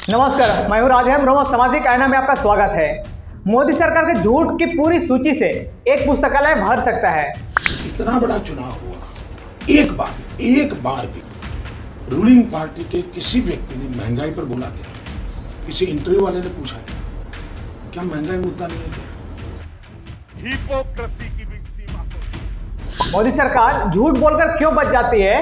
नमस्कार, मैं हूं राजहेम रोमो। सामाजिक आईना में आपका स्वागत है। मोदी सरकार के झूठ की पूरी सूची से एक पुस्तकालय भर सकता है। इतना बड़ा चुनाव हुआ, एक बार भी रूलिंग पार्टी के किसी व्यक्ति ने महंगाई पर बोला क्या? किसी इंटरव्यू वाले ने पूछा क्या महंगाई मुद्दा नहीं है? हिपोक्रेसी की भी सीमा हो। मोदी सरकार झूठ बोलकर क्यों बच जाती है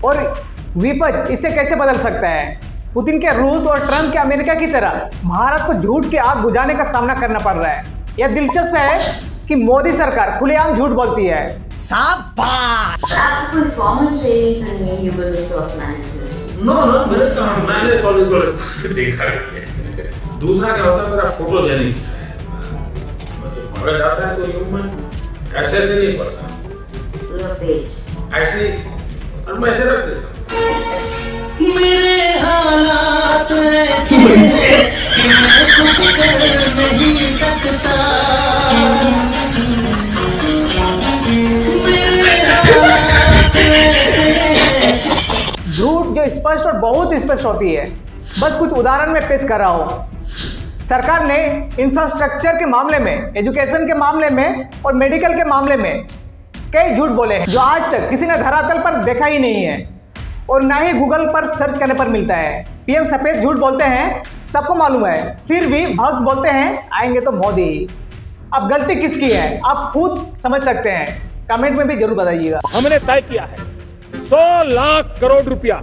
और विपक्ष इसे कैसे बदल सकता है? पुतिन के रूस और ट्रंप के अमेरिका की तरह भारत को झूठ के आग बुझाने का सामना करना पड़ रहा है। यह दिलचस्प है कि मोदी सरकार खुलेआम झूठ बोलती है। शाबाश! आपको कोई फॉर्मल ट्रेनिंग करनी है ह्यूमन रिसोर्स मैनेजमेंट? नो, मैंने कॉलेज में देखा है। दूसरा क्या होता है, मेरा फोटोजेनिक है। पढ़ा जाता है तो यूं में ऐसे नहीं पढ़ता, पूरा पेज ऐसे और मैं ऐसे रख देता हूं। मेरे हालात ऐसे हैं कि मैं कुछ कर नहीं सकता। मेरे हालात ऐसे हैं। झूठ जो स्पष्ट और बहुत स्पष्ट होती है। बस कुछ उदाहरण में पेश कर रहा हूं। सरकार ने इंफ्रास्ट्रक्चर के मामले में, एजुकेशन के मामले में और मेडिकल के मामले में कई झूठ बोले हैं जो आज तक किसी ने धरातल पर देखा ही नहीं है और ना ही गूगल पर सर्च करने पर मिलता है। पीएम सफेद झूठ बोलते हैं, सबको मालूम है, फिर भी भक्त बोलते हैं आएंगे तो मोदी। अब गलती किसकी है आप खुद समझ सकते हैं, कमेंट में भी जरूर बताइएगा। हमने तय किया है 100 लाख करोड़ रुपया,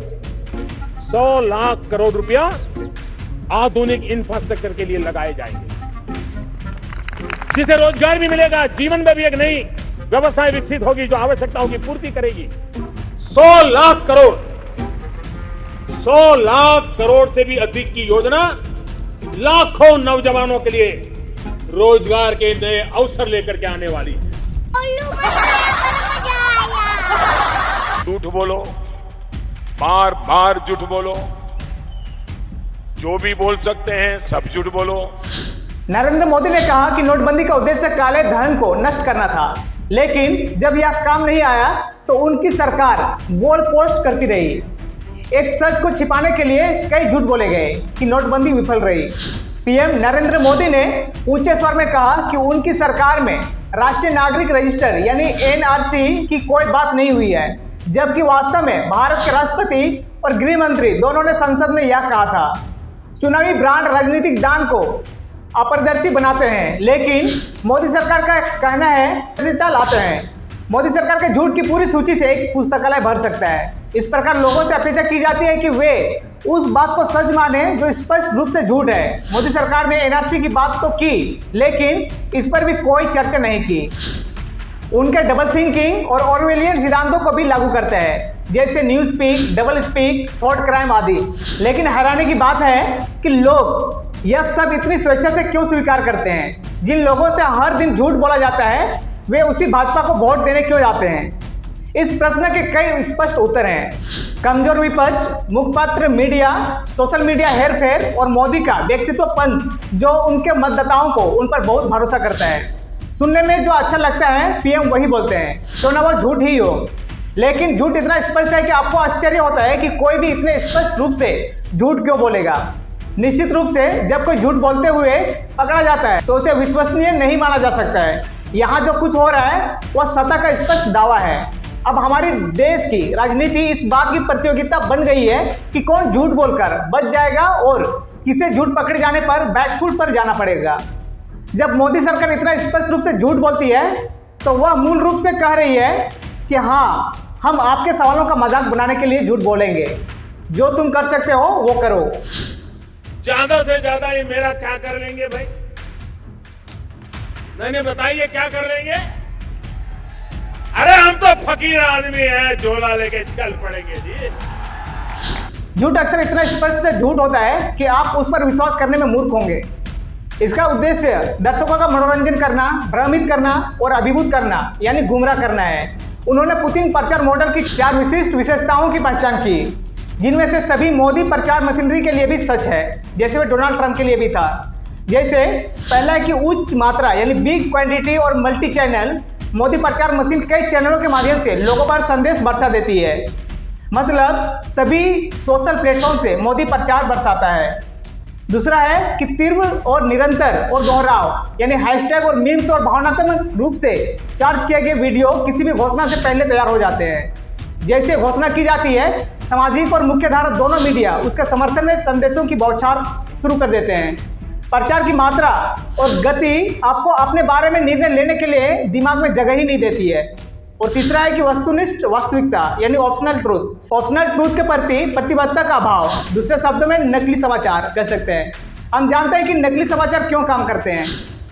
100 लाख करोड़ रुपया आधुनिक इंफ्रास्ट्रक्चर के लिए लगाए जाएंगे, जिसे रोजगार भी मिलेगा, जीवन में भी एक नई व्यवस्थाएं विकसित होगी जो आवश्यकताओं की पूर्ति करेगी। 100 लाख करोड़, 100 लाख करोड़ से भी अधिक की योजना लाखों नौजवानों के लिए रोजगार के नए अवसर लेकर के आने वाली है। झूठ बोलो, बार बार झूठ बोलो, जो भी बोल सकते हैं सब झूठ बोलो। नरेंद्र मोदी ने कहा कि नोटबंदी का उद्देश्य काले धन को नष्ट करना था, लेकिन जब यह काम नहीं आया तो उनकी सरकार गोल पोस्ट करती रही। एक सच को छिपाने के लिए कई झूठ बोले गए कि नोटबंदी विफल रही। पीएम नरेंद्र मोदी ने ऊंचे स्वर में कहा कि उनकी सरकार में राष्ट्रीय नागरिक रजिस्टर यानी एनआरसी की कोई बात नहीं हुई है, जबकि वास्तव में भारत के राष्ट्रपति और गृह मंत्री दोनों ने संसद में यह कहा था। चुनावी ब्रांड राजनीतिक दान को अपारदर्शी बनाते हैं, लेकिन मोदी सरकार का कहना है पारदर्शिता लाते हैं। मोदी सरकार के झूठ की पूरी सूची से एक पुस्तकालय भर सकता है। इस प्रकार लोगों से अपेक्षा की जाती है कि वे उस बात को सच माने जो स्पष्ट रूप से झूठ है। मोदी सरकार ने एनआरसी की बात तो की, लेकिन इस पर भी कोई चर्चा नहीं की। उनके डबल थिंकिंग और ऑरवेलियन सिद्धांतों को भी लागू करते हैं, जैसे news speak, double speak, thought crime आदि। लेकिन हैरानी की बात है कि लोग यह सब इतनी स्वेच्छा से क्यों स्वीकार करते हैं? जिन लोगों से हर दिन झूठ बोला जाता है वे उसी भाजपा को वोट देने क्यों जाते हैं? इस प्रश्न के कई स्पष्ट उत्तर हैं। कमजोर विपक्ष, मुखपात्र मीडिया, सोशल मीडिया हेरफेर और मोदी का व्यक्तित्व पंथ जो उनके मतदाताओं को उन पर बहुत भरोसा करता है। सुनने में जो अच्छा लगता है पीएम वही बोलते हैं, तो ना वो झूठ ही हो। लेकिन झूठ इतना स्पष्ट है कि आपको आश्चर्य होता है कि कोई भी इतने स्पष्ट रूप से झूठ क्यों बोलेगा। निश्चित रूप से जब कोई झूठ बोलते हुए पकड़ा जाता है तो उसे विश्वसनीय नहीं माना जा सकता है। यहाँ जो कुछ हो रहा है वह सत्ता का स्पष्ट दावा है। अब हमारे देश की राजनीति इस बात की प्रतियोगिता बन गई है कि कौन झूठ बोलकर बच जाएगा और किसे झूठ पकड़े जाने पर बैकफुट पर जाना पड़ेगा। जब मोदी सरकार इतना स्पष्ट रूप से झूठ बोलती है तो वह मूल रूप से कह रही है कि हाँ, हम आपके सवालों का मजाक बनाने के लिए झूठ बोलेंगे। जो तुम कर सकते हो वो करो। ज्यादा से ज्यादा ये मेरा क्या कर लेंगे भाई? नहीं बताइए क्या कर लेंगे? अरे हम तो फकीर आदमी हैं, झोला लेके चल पड़ेंगे जी। झूठ अक्सर इतना स्पष्ट से झूठ होता है कि आप उस पर विश्वास करने में मूर्ख होंगे। इसका उद्देश्य दर्शकों का मनोरंजन करना, भ्रमित करना और अभिभूत करना यानी गुमराह करना है। उन्होंने पुतिन प्रचार मॉडल की 4 विशिष्ट विशेषताओं की पहचान की, जिनमें से सभी मोदी प्रचार मशीनरी के लिए भी सच है, जैसे वे डोनाल्ड ट्रंप के लिए भी था। जैसे पहला है कि उच्च मात्रा यानी बिग क्वांटिटी और मल्टी चैनल। मोदी प्रचार मशीन कई चैनलों के माध्यम से लोगों पर संदेश बरसा देती है, मतलब सभी सोशल प्लेटफॉर्म से मोदी प्रचार बरसाता है। दूसरा है कि तीव्र और निरंतर और दोहराव यानी हैशटैग और मीम्स और भावनात्मक रूप से चार्ज किए गए वीडियो किसी भी घोषणा से पहले तैयार हो जाते हैं। जैसे घोषणा की जाती है, सामाजिक और मुख्यधारा दोनों मीडिया उसके समर्थन में संदेशों की बौछार शुरू कर देते हैं। प्रचार की मात्रा और गति आपको अपने बारे में निर्णय लेने के लिए दिमाग में जगह ही नहीं देती है। और तीसरा है कि वस्तुनिष्ठ वास्तविकता यानी ऑप्शनल ट्रूथ। ऑप्शनल ट्रूथ के प्रति प्रतिबद्धता का अभाव, दूसरे शब्दों में नकली समाचार कह सकते हैं। हम जानते हैं कि नकली समाचार क्यों काम करते हैं।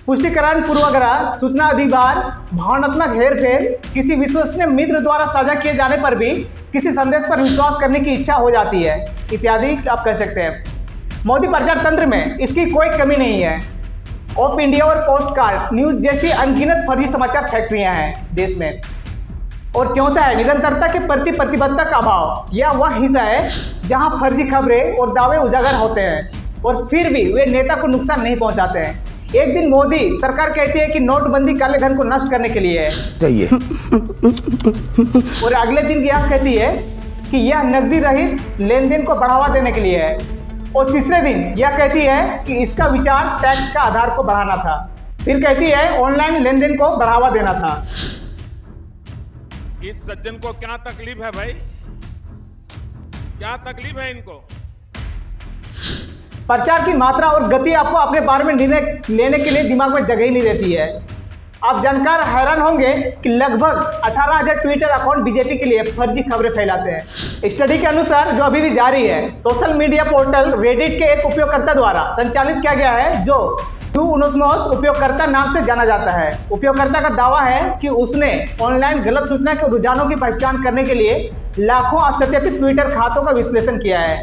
पुष्टिकरण, पूर्वाग्रह, सूचना अधिभार, भावनात्मक हेरफेर, किसी विश्वसनीय मित्र द्वारा साझा किए जाने पर भी किसी संदेश पर विश्वास करने की इच्छा हो जाती है, इत्यादि आप कह सकते हैं। मोदी प्रचार तंत्र में इसकी कोई कमी नहीं है। ऑफ इंडिया और पोस्ट कार्ड न्यूज जैसी अनगिनत फर्जी समाचार फैक्ट्रियां हैं देश में। और चौथा है निरंतरता के प्रति प्रतिबद्धता का अभाव। यह वह हिस्सा है जहां फर्जी खबरें और दावे उजागर होते हैं और फिर भी वे नेता को नुकसान नहीं पहुंचाते हैं। एक दिन मोदी सरकार कहती है कि नोटबंदी काले धन को नष्ट करने के लिए है चाहिए और अगले दिन यह कहती है कि यह नकदी रहित लेन देन को बढ़ावा देने के लिए है। और तीसरे दिन यह कहती है कि इसका विचार टैक्स का आधार को बढ़ाना था। फिर कहती है ऑनलाइन लेन देन को बढ़ावा देना था। इस सज्जन को क्या तकलीफ है भाई? क्या तकलीफ है इनको? प्रचार की मात्रा और गति आपको अपने बारे में निर्णय लेने के लिए दिमाग में जगह ही नहीं देती है। आप जानकर हैरान होंगे कि लगभग 18,000 ट्विटर अकाउंट बीजेपी के लिए फर्जी खबरें फैलाते हैं। स्टडी के अनुसार, जो अभी भी जारी है, सोशल मीडिया पोर्टल रेडिट के एक उपयोगकर्ता द्वारा संचालित किया गया है जो यूनोस्मोस उपयोगकर्ता नाम से जाना जाता है। उपयोगकर्ता का दावा है कि उसने ऑनलाइन गलत सूचना के रुझानों की पहचान करने के लिए लाखों असत्यापित ट्विटर खातों का विश्लेषण किया है।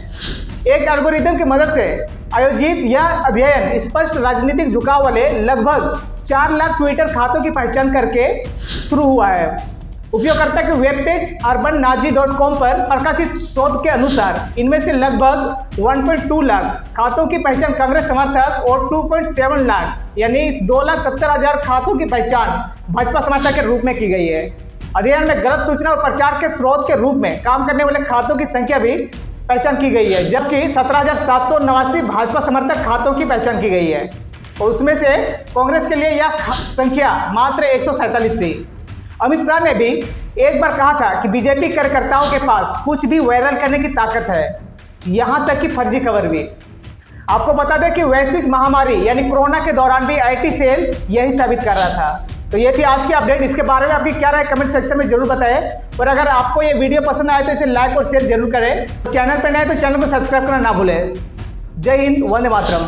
एक एल्गोरिदम की मदद से आयोजित यह अध्ययन स्पष्ट राजनीतिक झुकाव वाले लगभग 4 लाख ट्विटर खातों की पहचान करके शुरू हुआ है। उपयोगकर्ता के वेब पेज urbannazi.com पर प्रकाशित शोध के अनुसार इनमें से लगभग 1.2 लाख खातों की पहचान कांग्रेस समर्थक और 2.7 लाख यानी 2,70,000 खातों की पहचान भाजपा समर्थक के रूप में की गई है। अध्ययन में गलत सूचना और प्रचार के स्रोत के रूप में काम करने वाले खातों की संख्या भी पहचान की गई है, जबकि 17,789 भाजपा समर्थक खातों की पहचान की गई है और उसमें से कांग्रेस के लिए यह संख्या मात्र 147 थी। अमित शाह ने भी एक बार कहा था कि बीजेपी कार्यकर्ताओं के पास कुछ भी वायरल करने की ताकत है, यहां तक कि फर्जी खबर भी। आपको बता दें कि वैश्विक महामारी यानी कोरोना के दौरान भी आईटी सेल यही साबित कर रहा था। तो ये थी आज की अपडेट। इसके बारे में आपकी क्या राय कमेंट सेक्शन में जरूर बताएं और अगर आपको ये वीडियो पसंद आए तो इसे लाइक और शेयर जरूर करें। चैनल पर नए तो चैनल को सब्सक्राइब करना ना भूलें। जय हिंद, वंदे मातरम।